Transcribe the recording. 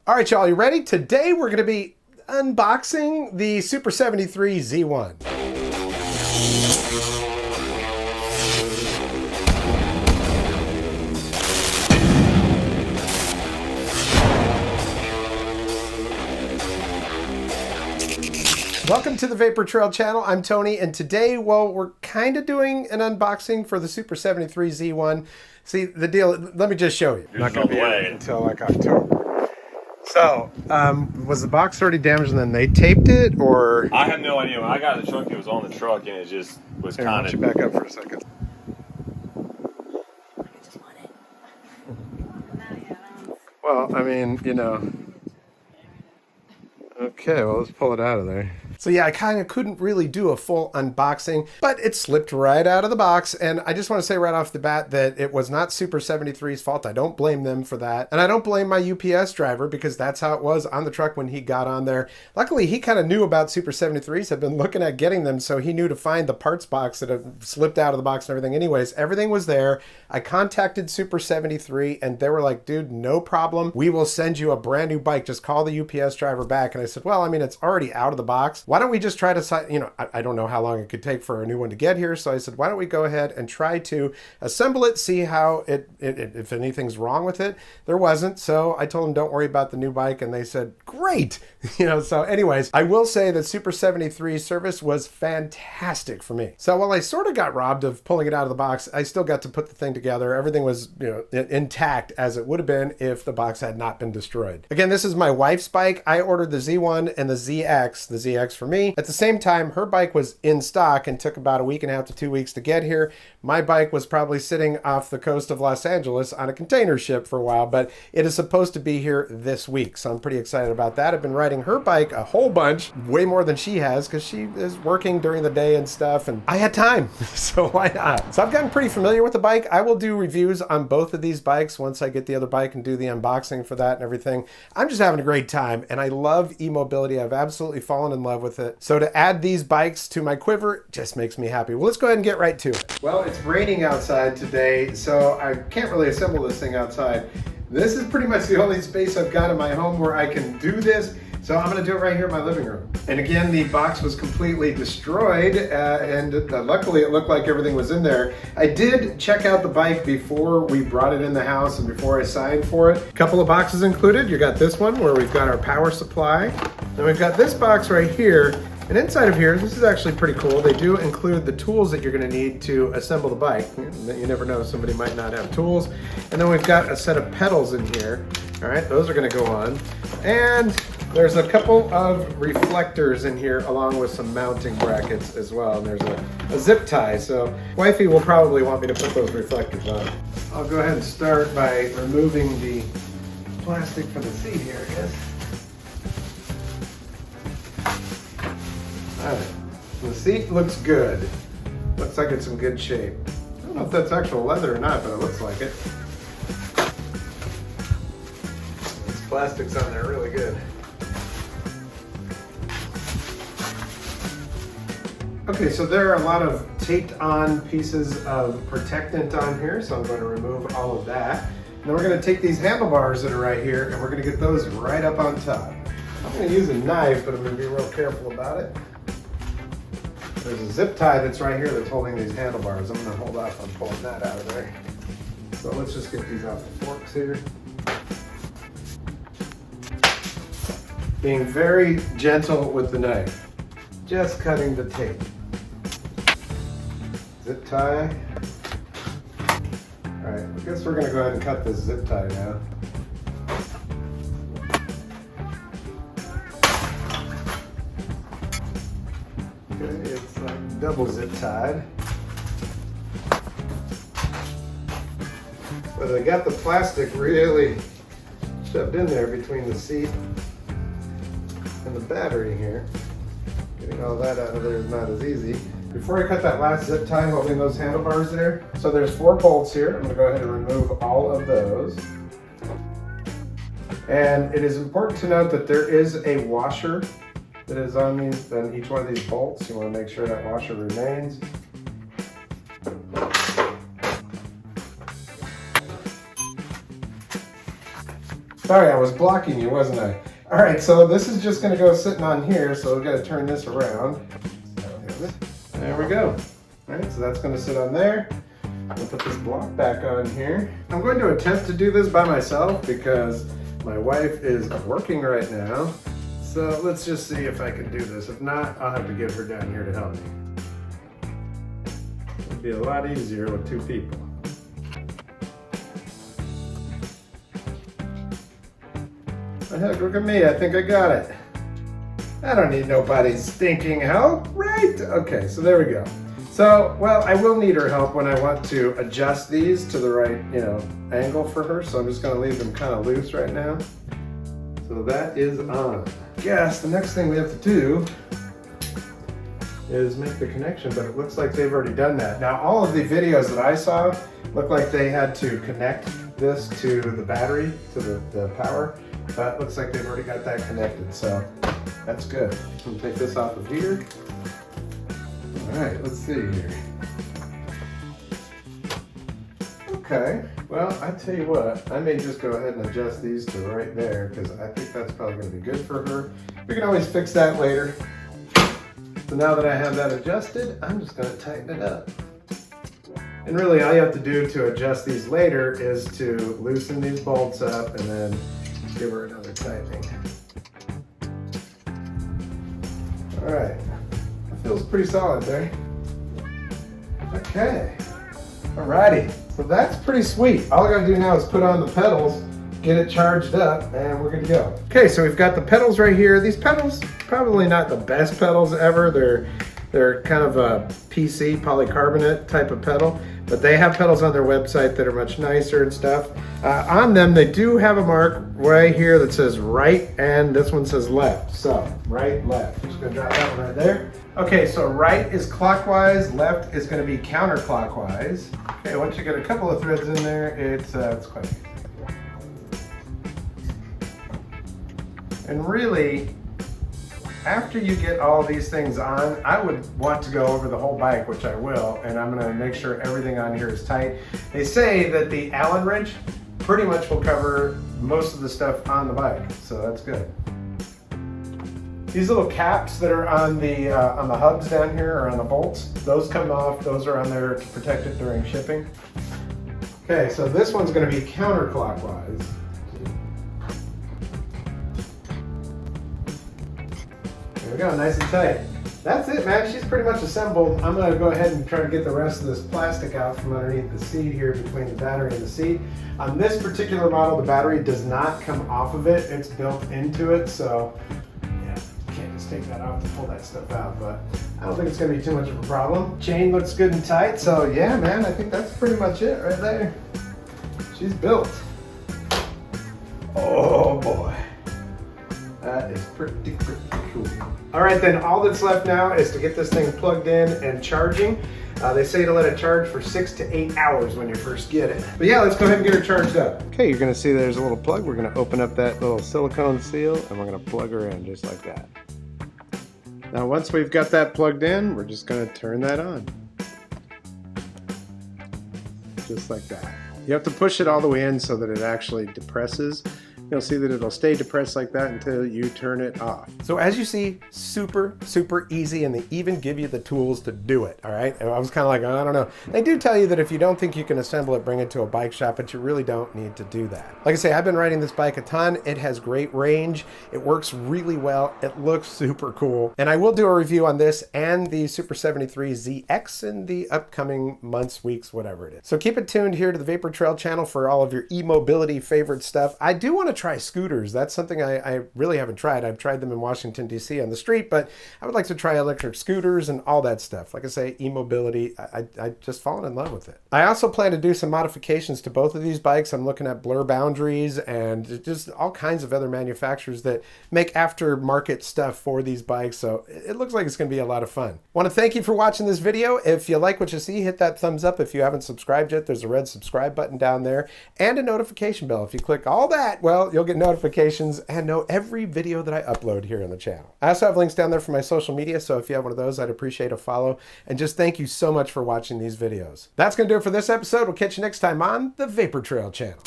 All right, y'all, you ready? Today we're going to be unboxing the Super73 Z1. Welcome to the Vapor Trail channel. I'm Tony, and today, well, we're kind of doing an unboxing for the Super73 Z1. See, the deal, let me just show you. Not going to be here until like October. So, was the box already damaged and then they taped it, or? I have no idea. When I got in the truck, it was on the truck, and it just was Here, why kind don't you of... back up for a second? Well, I mean, you know. Okay, well, let's pull it out of there. So yeah, I kind of couldn't really do a full unboxing, but it slipped right out of the box. And I just want to say right off the bat that it was not Super73's fault. I don't blame them for that. And I don't blame my UPS driver because that's how it was on the truck when he got on there. Luckily, he kind of knew about Super73s, had been looking at getting them, so he knew to find the parts box that had slipped out of the box and everything. Anyways, everything was there. I contacted Super73 and they were like, dude, no problem. We will send you a brand new bike. Just call the UPS driver back. And I said, well, I mean, it's already out of the box. Why don't we just try to, you know, I don't know how long it could take for a new one to get here. So I said, why don't we go ahead and try to assemble it, see how if anything's wrong with it. There wasn't. So I told them, don't worry about the new bike. And they said, great. You know, so anyways, I will say that Super73 service was fantastic for me. So while I sort of got robbed of pulling it out of the box, I still got to put the thing together. Everything was, you know, intact as it would have been if the box had not been destroyed. Again, this is my wife's bike. I ordered the Z1 and the ZX for me. At the same time, her bike was in stock and took about a week and a half to 2 weeks to get here. My bike was probably sitting off the coast of Los Angeles on a container ship for a while, but it is supposed to be here this week. So I'm pretty excited about that. I've been riding her bike a whole bunch, way more than she has, because she is working during the day and stuff, and I had time, so why not? So I've gotten pretty familiar with the bike. I will do reviews on both of these bikes once I get the other bike and do the unboxing for that and everything. I'm just having a great time, and I love emobility. I've absolutely fallen in love with it. So to add these bikes to my quiver just makes me happy. Well, let's go ahead and get right to it. Well, it's raining outside today, so I can't really assemble this thing outside. This is pretty much the only space I've got in my home where I can do this. So I'm going to do it right here in my living room. And again, the box was completely destroyed, and luckily it looked like everything was in there. I did check out the bike before we brought it in the house and before I signed for it. A couple of boxes included. You got this one where we've got our power supply. Then we've got this box right here. And inside of here, this is actually pretty cool. They do include the tools that you're going to need to assemble the bike. You never know, somebody might not have tools. And then we've got a set of pedals in here. All right, those are going to go on. And there's a couple of reflectors in here along with some mounting brackets as well. And there's a zip tie. So wifey will probably want me to put those reflectors on. I'll go ahead and start by removing the plastic from the seat here, I guess. All right. The seat looks good. Looks like it's in good shape. I don't know if that's actual leather or not, but it looks like it. This plastic's on there really good. Okay, so there are a lot of taped on pieces of protectant on here, so I'm going to remove all of that. And then we're going to take these handlebars that are right here and we're going to get those right up on top. I'm going to use a knife, but I'm going to be real careful about it. There's a zip tie that's right here that's holding these handlebars. I'm going to hold off on pulling that out of there. So let's just get these off the forks here. Being very gentle with the knife. Just cutting the tape. Zip tie. All right, I guess we're going to go ahead and cut this zip tie now. Okay, it's like double zip tied. But I got the plastic really shoved in there between the seat and the battery here. Getting all that out of there is not as easy. Before I cut that last zip tie holding those handlebars there, so there's 4 bolts here. I'm going to go ahead and remove all of those. And it is important to note that there is a washer that is on each one of these bolts. You want to make sure that washer remains. Sorry, I was blocking you, wasn't I? All right, so this is just gonna go sitting on here, so we've got to turn this around. There we go. All right, so that's gonna sit on there. I'll put this block back on here. I'm going to attempt to do this by myself because my wife is working right now. So let's just see if I can do this. If not, I'll have to get her down here to help me. It'd be a lot easier with two people. Oh, heck, look at me, I think I got it. I don't need nobody's stinking help, right? Okay, so there we go. So, well, I will need her help when I want to adjust these to the right, angle for her. So I'm just gonna leave them kind of loose right now. So that is on. Yes, the next thing we have to do is make the connection, but it looks like they've already done that. Now, all of the videos that I saw look like they had to connect this to the battery, to the power, but it looks like they've already got that connected, so that's good. I'm gonna take this off of here. All right, let's see here. Okay, well, I tell you what, I may just go ahead and adjust these to right there because I think that's probably going to be good for her. We can always fix that later. So now that I have that adjusted, I'm just going to tighten it up. And really, all you have to do to adjust these later is to loosen these bolts up and then give her another tightening. All right. Feels pretty solid there. Okay. Alrighty. So that's pretty sweet. All I gotta do now is put on the pedals, get it charged up, and we're good to go. Okay, so we've got the pedals right here. These pedals, probably not the best pedals ever. They're kind of a PC, polycarbonate type of pedal, but they have pedals on their website that are much nicer and stuff. On them, they do have a mark right here that says right, and this one says left. So, right, left. I'm just gonna drop that one right there. Okay, so right is clockwise, left is gonna be counterclockwise. Okay, once you get a couple of threads in there, it's quite easy. And really, after you get all these things on, I would want to go over the whole bike, which I will, and I'm gonna make sure everything on here is tight. They say that the Allen wrench pretty much will cover most of the stuff on the bike, so that's good. These little caps that are on the hubs down here, or on the bolts, those come off. Those are on there to protect it during shipping. Okay, so this one's gonna be counterclockwise. There we go, nice and tight. That's it, man. She's pretty much assembled. I'm gonna go ahead and try to get the rest of this plastic out from underneath the seat here between the battery and the seat. On this particular model, the battery does not come off of it. It's built into it, so yeah, can't just take that off to pull that stuff out, but I don't think it's gonna be too much of a problem. Chain looks good and tight, so yeah, man, I think that's pretty much it right there. She's built. Oh boy. That is pretty cool. All right, then all that's left now is to get this thing plugged in and charging. They say to let it charge for 6 to 8 hours when you first get it. But yeah, let's go ahead and get her charged up. Okay, you're gonna see there's a little plug. We're gonna open up that little silicone seal and we're gonna plug her in just like that. Now, once we've got that plugged in, we're just gonna turn that on. Just like that. You have to push it all the way in so that it actually depresses. You'll see that it'll stay depressed like that until you turn it off. So as you see, super easy, and they even give you the tools to do it, all right? And I was kind of like, I don't know. They do tell you that if you don't think you can assemble it, bring it to a bike shop, but you really don't need to do that. Like I say, I've been riding this bike a ton. It has great range. It works really well. It looks super cool. And I will do a review on this and the Super73 ZX in the upcoming months, weeks, whatever it is. So keep it tuned here to the Vapor Trail channel for all of your e-mobility favorite stuff. I do want to try scooters. That's something I really haven't tried. I've tried them in Washington, D.C. on the street, but I would like to try electric scooters and all that stuff. Like I say, e-mobility, I just fallen in love with it. I also plan to do some modifications to both of these bikes. I'm looking at Blur Boundaries and just all kinds of other manufacturers that make aftermarket stuff for these bikes. So it looks like it's going to be a lot of fun. I want to thank you for watching this video. If you like what you see, hit that thumbs up. If you haven't subscribed yet, there's a red subscribe button down there and a notification bell. If you click all that, well, you'll get notifications and know every video that I upload here on the channel. I also have links down there for my social media, so if you have one of those, I'd appreciate a follow. And just thank you so much for watching these videos. That's going to do it for this episode. We'll catch you next time on the Vapor Trail channel.